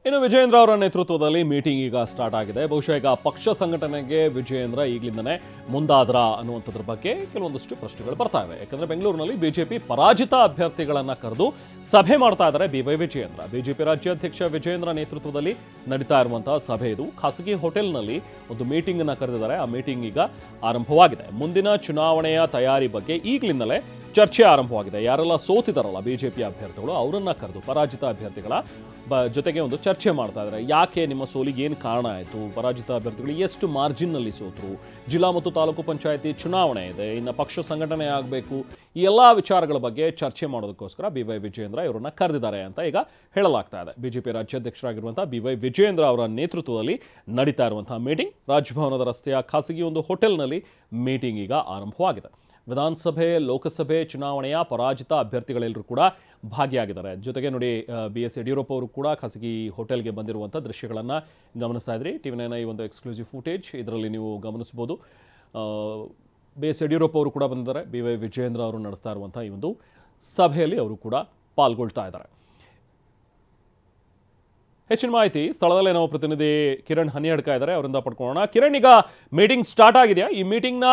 ಇನ್ನು ವಿಜಯೇಂದ್ರ ಅವರ ನೇತೃತ್ವದಲ್ಲಿ ಮೀಟಿಂಗ್ ಈಗ ಸ್ಟಾರ್ಟ್ ಆಗಿದೆ. ಬಹುಶಃ ಈಗ ಪಕ್ಷ ಸಂಘಟನೆಗೆ ವಿಜಯೇಂದ್ರ ಈಗಲಿಂದನೇ ಮುಂದಾದ್ರ ಅನ್ನುವಂಥದ್ರ ಬಗ್ಗೆ ಕೆಲವೊಂದಷ್ಟು ಪ್ರಶ್ನೆಗಳು ಬರ್ತಾ ಇವೆ. ಯಾಕಂದ್ರೆ ಬೆಂಗಳೂರಿನಲ್ಲಿ ಬಿಜೆಪಿ ಪರಾಜಿತ ಅಭ್ಯರ್ಥಿಗಳನ್ನ ಕರೆದು ಸಭೆ ಮಾಡ್ತಾ ಇದ್ದಾರೆ ಬಿವೈ ವಿಜಯೇಂದ್ರ. ಬಿಜೆಪಿ ರಾಜ್ಯಾಧ್ಯಕ್ಷ ವಿಜಯೇಂದ್ರ ನೇತೃತ್ವದಲ್ಲಿ ನಡೀತಾ ಇರುವಂತಹ ಸಭೆ ಇದು. ಖಾಸಗಿ ಹೋಟೆಲ್ನಲ್ಲಿ ಒಂದು ಮೀಟಿಂಗ್ ಅನ್ನ ಕರೆದಿದ್ದಾರೆ. ಆ ಮೀಟಿಂಗ್ ಈಗ ಆರಂಭವಾಗಿದೆ. ಮುಂದಿನ ಚುನಾವಣೆಯ ತಯಾರಿ ಬಗ್ಗೆ ಈಗಲಿಂದಲೇ ಚರ್ಚೆ ಆರಂಭವಾಗಿದೆ. ಯಾರೆಲ್ಲ ಸೋತಿದಾರಲ್ಲ ಬಿಜೆಪಿ ಅಭ್ಯರ್ಥಿಗಳು ಅವರನ್ನ ಕರೆದು ಪರಾಜಿತ ಅಭ್ಯರ್ಥಿಗಳ ಜೊತೆಗೆ ಒಂದು ಚರ್ಚೆ ಮಾಡ್ತಾ ಇದ್ದಾರೆ. ಯಾಕೆ ನಿಮ್ಮ ಸೋಲಿಗೆ ಏನು ಕಾರಣ ಆಯಿತು, ಪರಾಜಿತ ಅಭ್ಯರ್ಥಿಗಳು ಎಷ್ಟು ಮಾರ್ಜಿನ್ನಲ್ಲಿ ಸೋತರು, ಜಿಲ್ಲಾ ಮತ್ತು ತಾಲೂಕು ಪಂಚಾಯಿತಿ ಚುನಾವಣೆ ಇದೆ, ಇನ್ನು ಪಕ್ಷ ಸಂಘಟನೆ ಆಗಬೇಕು, ಈ ಎಲ್ಲ ವಿಚಾರಗಳ ಬಗ್ಗೆ ಚರ್ಚೆ ಮಾಡೋದಕ್ಕೋಸ್ಕರ ಬಿವೈ ವಿಜಯೇಂದ್ರ ಇವರನ್ನ ಕರೆದಿದ್ದಾರೆ ಅಂತ ಈಗ ಹೇಳಲಾಗ್ತಾ ಇದೆ. ಬಿಜೆಪಿ ರಾಜ್ಯಾಧ್ಯಕ್ಷರಾಗಿರುವಂತಹ ಬಿವೈ ವಿಜಯೇಂದ್ರ ಅವರ ನೇತೃತ್ವದಲ್ಲಿ ನಡೀತಾ ಇರುವಂತಹ ಮೀಟಿಂಗ್ ರಾಜಭವನದ ರಸ್ತೆಯ ಖಾಸಗಿ ಒಂದು ಹೋಟೆಲ್ನಲ್ಲಿ ಮೀಟಿಂಗ್ ಈಗ ಆರಂಭವಾಗಿದೆ. ವಿಧಾನಸಭೆ ಲೋಕಸಭೆ ಚುನಾವಣೆಯ ಪರಾಜಿತ ಅಭ್ಯರ್ಥಿಗಳೆಲ್ಲರೂ ಕೂಡ ಭಾಗಿಯಾಗಿದ್ದಾರೆ. ಜೊತೆಗೆ ನೋಡಿ BS ಯಡಿಯೂರಪ್ಪ ಅವರು ಕೂಡ ಖಾಸಗಿ ಹೋಟೆಲ್ಗೆ ಬಂದಿರುವಂಥ ದೃಶ್ಯಗಳನ್ನು ಗಮನಿಸ್ತಾ ಇದ್ರಿ. TV9 ಈ ಒಂದು ಎಕ್ಸ್ಕ್ಲೂಸಿವ್ ಫುಟೇಜ್ ಇದರಲ್ಲಿ ನೀವು ಗಮನಿಸ್ಬೋದು. BS ಯಡಿಯೂರಪ್ಪ ಅವರು ಕೂಡ ಬಂದಿದ್ದಾರೆ. ಬಿವೈ ವಿಜಯೇಂದ್ರ ಅವರು ನಡೆಸ್ತಾ ಇರುವಂಥ ಈ ಒಂದು ಸಭೆಯಲ್ಲಿ ಅವರು ಕೂಡ ಪಾಲ್ಗೊಳ್ತಾ ಇದ್ದಾರೆ. ಹೆಚ್ಚಿನ ಮಾಹಿತಿ ಸ್ಥಳದಲ್ಲೇ ನಾವು ಪ್ರತಿನಿಧಿ ಕಿರಣ್ ಹನಿಯಡ್ಕ ಇದ್ದಾರೆ, ಅವರಿಂದ ಪಡ್ಕೊಳ್ಳೋಣ. ಕಿರಣ್, ಈಗ ಮೀಟಿಂಗ್ ಸ್ಟಾರ್ಟ್ ಆಗಿದೆಯಾ? ಈ ಮೀಟಿಂಗ್ನ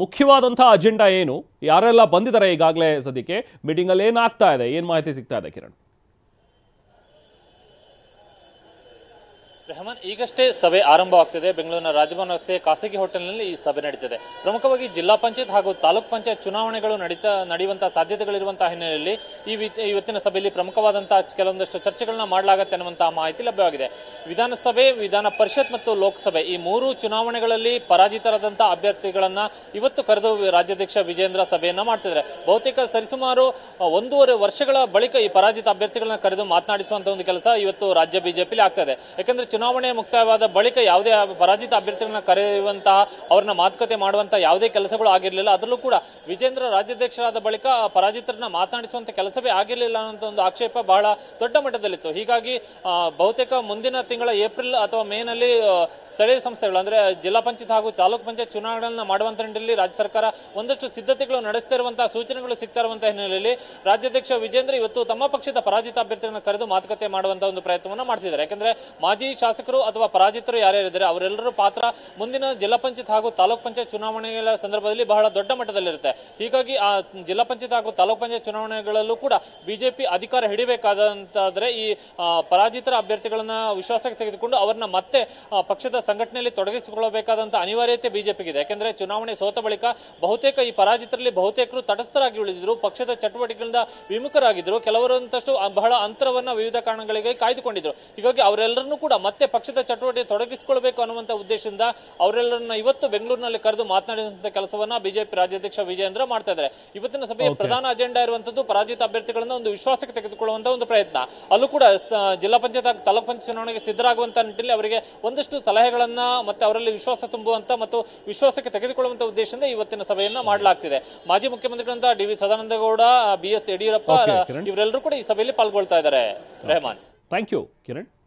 ಮುಖ್ಯವಾದಂಥ ಅಜೆಂಡಾ ಏನು? ಯಾರೆಲ್ಲ ಬಂದಿದ್ದಾರೆ ಈಗಾಗಲೇ ಸದ್ಯಕ್ಕೆ ಮೀಟಿಂಗಲ್ಲಿ ಏನಾಗ್ತಾ ಇದೆ, ಏನು ಮಾಹಿತಿ ಸಿಗ್ತಾ ಇದೆ ಕಿರಣ್? ರೆಹಮಾನ್, ಈಗಷ್ಟೇ ಸಭೆ ಆರಂಭವಾಗ್ತಿದೆ. ಬೆಂಗಳೂರಿನ ರಾಜಭವನ ರಸ್ತೆ ಖಾಸಗಿ ಹೋಟೆಲ್ನಲ್ಲಿ ಈ ಸಭೆ ನಡೀತಿದೆ. ಪ್ರಮುಖವಾಗಿ ಜಿಲ್ಲಾ ಪಂಚಾಯತ್ ಹಾಗೂ ತಾಲೂಕ್ ಪಂಚಾಯತ್ ಚುನಾವಣೆಗಳು ನಡೆಯುವಂತಹ ಸಾಧ್ಯತೆಗಳಿರುವಂತಹ ಹಿನ್ನೆಲೆಯಲ್ಲಿ ಇವತ್ತಿನ ಸಭೆಯಲ್ಲಿ ಪ್ರಮುಖವಾದಂತಹ ಕೆಲವೊಂದಷ್ಟು ಚರ್ಚೆಗಳನ್ನ ಮಾಡಲಾಗುತ್ತೆ ಅನ್ನುವಂತಹ ಮಾಹಿತಿ ಲಭ್ಯವಾಗಿದೆ. ವಿಧಾನಸಭೆ, ವಿಧಾನ ಪರಿಷತ್ ಮತ್ತು ಲೋಕಸಭೆ ಈ ಮೂರು ಚುನಾವಣೆಗಳಲ್ಲಿ ಪರಾಜಿತರಾದಂತಹ ಅಭ್ಯರ್ಥಿಗಳನ್ನ ಇವತ್ತು ಕರೆದು ರಾಜ್ಯಾಧ್ಯಕ್ಷ ವಿಜಯೇಂದ್ರ ಸಭೆಯನ್ನ ಮಾಡ್ತಿದ್ದಾರೆ. ಬಹುತೇಕ ಸರಿಸುಮಾರು 1.5 ವರ್ಷಗಳ ಬಳಿಕ ಈ ಪರಾಜಿತ ಅಭ್ಯರ್ಥಿಗಳನ್ನ ಕರೆದು ಮಾತನಾಡಿಸುವಂತಹ ಒಂದು ಕೆಲಸ ಇವತ್ತು ರಾಜ್ಯ ಬಿಜೆಪಿಲಿ ಆಗ್ತಾ ಇದೆ. ಯಾಕಂದ್ರೆ ಚುನಾವಣೆ ಮುಕ್ತಾಯವಾದ ಬಳಿಕ ಯಾವುದೇ ಪರಾಜಿತ ಅಭ್ಯರ್ಥಿಗಳನ್ನ ಕರೆಯುವಂತಹ, ಅವ್ರನ್ನ ಮಾತುಕತೆ ಮಾಡುವಂತಹ ಯಾವುದೇ ಕೆಲಸಗಳು ಆಗಿರಲಿಲ್ಲ. ಅದರಲ್ಲೂ ಕೂಡ ವಿಜೇಂದ್ರ ರಾಜ್ಯಾಧ್ಯಕ್ಷರಾದ ಬಳಿಕ ಪರಾಜಿತರನ್ನ ಮಾತನಾಡಿಸುವಂತ ಕೆಲಸವೇ ಆಗಿರಲಿಲ್ಲ ಅನ್ನೋ ಒಂದು ಆಕ್ಷೇಪ ಬಹಳ ದೊಡ್ಡ ಮಟ್ಟದಲ್ಲಿತ್ತು. ಹೀಗಾಗಿ ಬಹುತೇಕ ಮುಂದಿನ ತಿಂಗಳ ಏಪ್ರಿಲ್ ಅಥವಾ ಮೇನಲ್ಲಿ ಸ್ಥಳೀಯ ಸಂಸ್ಥೆಗಳು ಅಂದ್ರೆ ಜಿಲ್ಲಾ ಪಂಚಾಯತ್ ಹಾಗೂ ತಾಲೂಕು ಪಂಚಾಯತ್ ಚುನಾವಣೆಗಳನ್ನ ಮಾಡುವಂತ ನಿಟ್ಟಿನಲ್ಲಿ ರಾಜ್ಯ ಸರ್ಕಾರ ಒಂದಷ್ಟು ಸಿದ್ಧತೆಗಳು ನಡೆಸ್ತಾ ಇರುವಂತಹ ಸೂಚನೆಗಳು ಸಿಗ್ತಾ ಇರುವಂತಹ ಹಿನ್ನೆಲೆಯಲ್ಲಿ ರಾಜ್ಯಾಧ್ಯಕ್ಷ ವಿಜೇಂದ್ರ ಇವತ್ತು ತಮ್ಮ ಪಕ್ಷದ ಪರಾಜಿತ ಅಭ್ಯರ್ಥಿಗಳನ್ನ ಕರೆದು ಮಾತುಕತೆ ಮಾಡುವಂತಹ ಒಂದು ಪ್ರಯತ್ನವನ್ನ ಮಾಡ್ತಿದ್ದಾರೆ. ಯಾಕಂದ್ರೆ ಮಾಜಿ ಶಾಸಕರು ಅಥವಾ ಪರಾಜಿತರು ಯಾರ್ಯಾರಿದ್ದಾರೆ ಅವರೆಲ್ಲರೂ ಪಾತ್ರ ಮುಂದಿನ ಜಿಲ್ಲಾ ಪಂಚಾಯತ್ ಹಾಗೂ ತಾಲೂಕ್ ಪಂಚಾಯತ್ ಚುನಾವಣೆಗಳ ಸಂದರ್ಭದಲ್ಲಿ ಬಹಳ ದೊಡ್ಡ ಮಟ್ಟದಲ್ಲಿರುತ್ತೆ. ಹೀಗಾಗಿ ಆ ಜಿಲ್ಲಾ ಪಂಚಾಯತ್ ಹಾಗೂ ತಾಲೂಕ್ ಪಂಚಾಯತ್ ಚುನಾವಣೆಗಳಲ್ಲೂ ಕೂಡ ಬಿಜೆಪಿ ಅಧಿಕಾರ ಹಿಡಿಬೇಕಾದಂತಾದ್ರೆ ಈ ಪರಾಜಿತರ ಅಭ್ಯರ್ಥಿಗಳನ್ನ ವಿಶ್ವಾಸಕ್ಕೆ ತೆಗೆದುಕೊಂಡು ಅವರನ್ನ ಮತ್ತೆ ಪಕ್ಷದ ಸಂಘಟನೆಯಲ್ಲಿ ತೊಡಗಿಸಿಕೊಳ್ಳಬೇಕಾದಂತ ಅನಿವಾರ್ಯತೆ ಬಿಜೆಪಿಗಿದೆ. ಯಾಕಂದ್ರೆ ಚುನಾವಣೆ ಸೋತ ಬಳಿಕ ಬಹುತೇಕ ಈ ಪರಾಜಿತರಲ್ಲಿ ಬಹುತೇಕರು ತಟಸ್ಥರಾಗಿ ಉಳಿದಿದ್ರು, ಪಕ್ಷದ ಚಟುವಟಿಕೆಗಳಿಂದ ವಿಮುಖರಾಗಿದ್ರು, ಕೆಲವರಂತಷ್ಟು ಬಹಳ ಅಂತರವನ್ನ ವಿವಿಧ ಕಾರಣಗಳಿಗೆ ಕಾಯ್ದುಕೊಂಡಿದ್ರು. ಹೀಗಾಗಿ ಅವರೆಲ್ಲರನ್ನೂ ಕೂಡ ಮತ್ತೆ ಪಕ್ಷದ ಚಟುವಟಿಕೆ ತೊಡಗಿಸಿಕೊಳ್ಳಬೇಕು ಅನ್ನುವಂತ ಉದ್ದೇಶದಿಂದ ಅವರೆಲ್ಲರನ್ನ ಇವತ್ತು ಬೆಂಗಳೂರಿನಲ್ಲಿ ಕರೆದು ಮಾತನಾಡಿದಂತ ಕೆಲಸವನ್ನ ಬಿಜೆಪಿ ರಾಜ್ಯಾಧ್ಯಕ್ಷ ವಿಜಯೇಂದ್ರ ಮಾಡ್ತಾ ಇದ್ದಾರೆ. ಇವತ್ತಿನ ಸಭೆಯ ಪ್ರಧಾನ ಅಜೆಂಡಾ ಇರುವಂತದ್ದು ಪರಾಜಿತ ಅಭ್ಯರ್ಥಿಗಳನ್ನ ಒಂದು ವಿಶ್ವಾಸಕ್ಕೆ ತೆಗೆದುಕೊಳ್ಳುವಂತ ಒಂದು ಪ್ರಯತ್ನ. ಅಲ್ಲೂ ಕೂಡ ಜಿಲ್ಲಾ ಪಂಚಾಯತ್ ಹಾಗೂ ತಾಲೂಕ್ ಪಂಚಾಯತ್ ಚುನಾವಣೆಗೆ ಸಿದ್ಧರಾಗುವಂತ ನಿಟ್ಟಿನಲ್ಲಿ ಅವರಿಗೆ ಒಂದಷ್ಟು ಸಲಹೆಗಳನ್ನ ಮತ್ತೆ ಅವರಲ್ಲಿ ವಿಶ್ವಾಸ ತುಂಬುವಂತ ಮತ್ತು ವಿಶ್ವಾಸಕ್ಕೆ ತೆಗೆದುಕೊಳ್ಳುವಂತ ಉದ್ದೇಶದಿಂದ ಇವತ್ತಿನ ಸಭೆಯನ್ನ ಮಾಡಲಾಗ್ತಿದೆ. ಮಾಜಿ ಮುಖ್ಯಮಂತ್ರಿಗಳಂತ DV ಸದಾನಂದಗೌಡ, BS ಯಡಿಯೂರಪ್ಪ ಇವರೆಲ್ಲರೂ ಕೂಡ ಈ ಸಭೆಯಲ್ಲಿ ಪಾಲ್ಗೊಳ್ತಾ ಇದ್ದಾರೆ. Rehman, thank you Kiran.